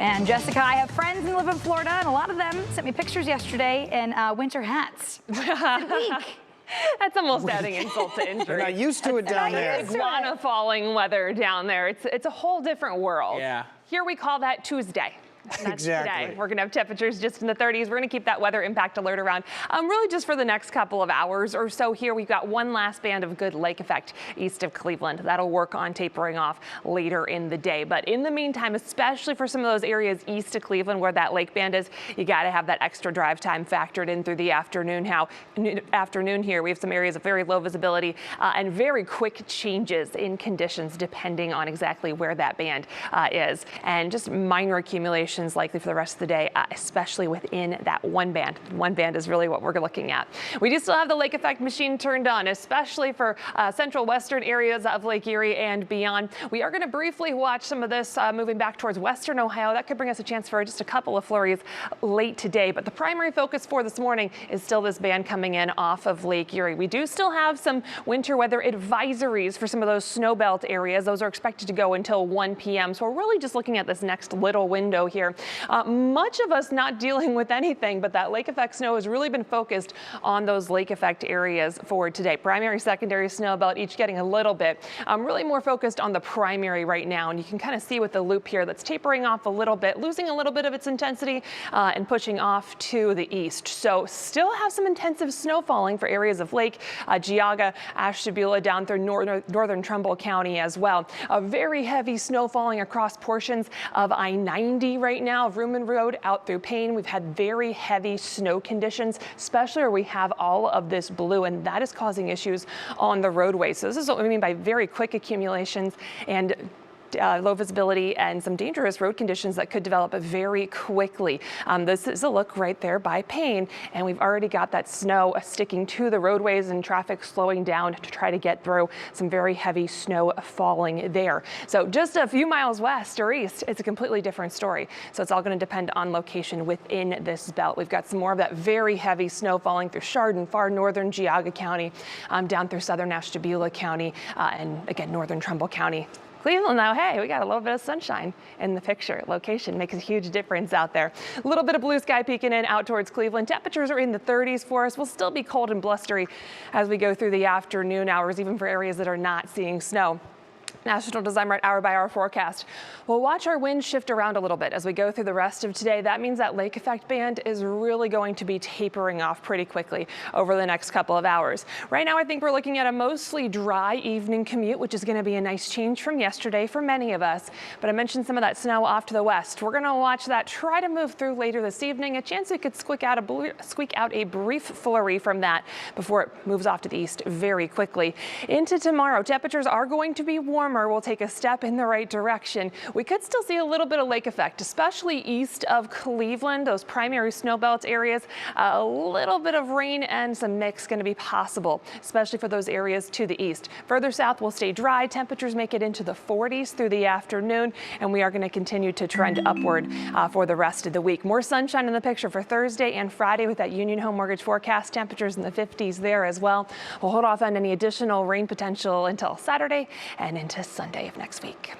And Jessica, I have friends who live in Florida, and a lot of them sent me pictures yesterday in winter hats. Week. That's almost adding insult to injury. They're not used to it down there. Iguana falling weather down there. It's a whole different world. Yeah. Here we call that Tuesday. That's exactly. Today. We're going to have temperatures just in the 30s. We're going to keep that weather impact alert around really just for the next couple of hours or so here. We've got one last band of good lake effect east of Cleveland. That'll work on tapering off later in the day. But in the meantime, especially for some of those areas east of Cleveland where that lake band is, you got to have that extra drive time factored in through the afternoon. Afternoon here, we have some areas of very low visibility and very quick changes in conditions depending on exactly where that band is. And just minor accumulations likely for the rest of the day, especially within that one band. One band is really what we're looking at. We do still have the lake effect machine turned on, especially for central western areas of Lake Erie and beyond. We are going to briefly watch some of this moving back towards western Ohio. That could bring us a chance for just a couple of flurries late today. But the primary focus for this morning is still this band coming in off of Lake Erie. We do still have some winter weather advisories for some of those snow belt areas. Those are expected to go until 1 p.m. So we're really just looking at this next little window here. Much of us not dealing with anything, but that lake effect snow has really been focused on those lake effect areas for today. Primary, secondary snow belt, each getting a little bit. Really more focused on the primary right now. And you can kind of see with the loop here that's tapering off a little bit, losing a little bit of its intensity and pushing off to the east. So still have some intensive snow falling for areas of Lake Geauga, Ashtabula down through northern Trumbull County as well. A very heavy snow falling across portions of I-90 right now, Vrooman Road out through Payne. We've had very heavy snow conditions, especially where we have all of this blue, and that is causing issues on the roadways. So this is what we mean by very quick accumulations and low visibility and some dangerous road conditions that could develop very quickly. This is a look right there by Payne, and we've already got that snow sticking to the roadways and traffic slowing down to try to get through some very heavy snow falling there. So just a few miles west or east, it's a completely different story. So it's all going to depend on location within this belt. We've got some more of that very heavy snow falling through Chardon, far northern Geauga County, down through southern Ashtabula County, and again, northern Trumbull County. Cleveland now, hey, we got a little bit of sunshine in the picture. Location makes a huge difference out there. A little bit of blue sky peeking in out towards Cleveland. Temperatures are in the 30s for us. We'll still be cold and blustery as we go through the afternoon hours, even for areas that are not seeing snow. National Design hour-by-hour forecast. We'll watch our winds shift around a little bit as we go through the rest of today. That means that lake effect band is really going to be tapering off pretty quickly over the next couple of hours. Right now, I think we're looking at a mostly dry evening commute, which is going to be a nice change from yesterday for many of us. But I mentioned some of that snow off to the west. We're going to watch that try to move through later this evening. A chance we could squeak out a brief flurry from that before it moves off to the east very quickly. Into tomorrow, temperatures are going to be warmer. Will take a step in the right direction. We could still see a little bit of lake effect, especially east of Cleveland, those primary snow belt areas. A little bit of rain and some mix going to be possible, especially for those areas to the east. Further south will stay dry. Temperatures make it into the 40s through the afternoon, and we are going to continue to trend upward for the rest of the week. More sunshine in the picture for Thursday and Friday with that Union Home Mortgage forecast. Temperatures in the 50s there as well. We'll hold off on any additional rain potential until Saturday and into Sunday of next week.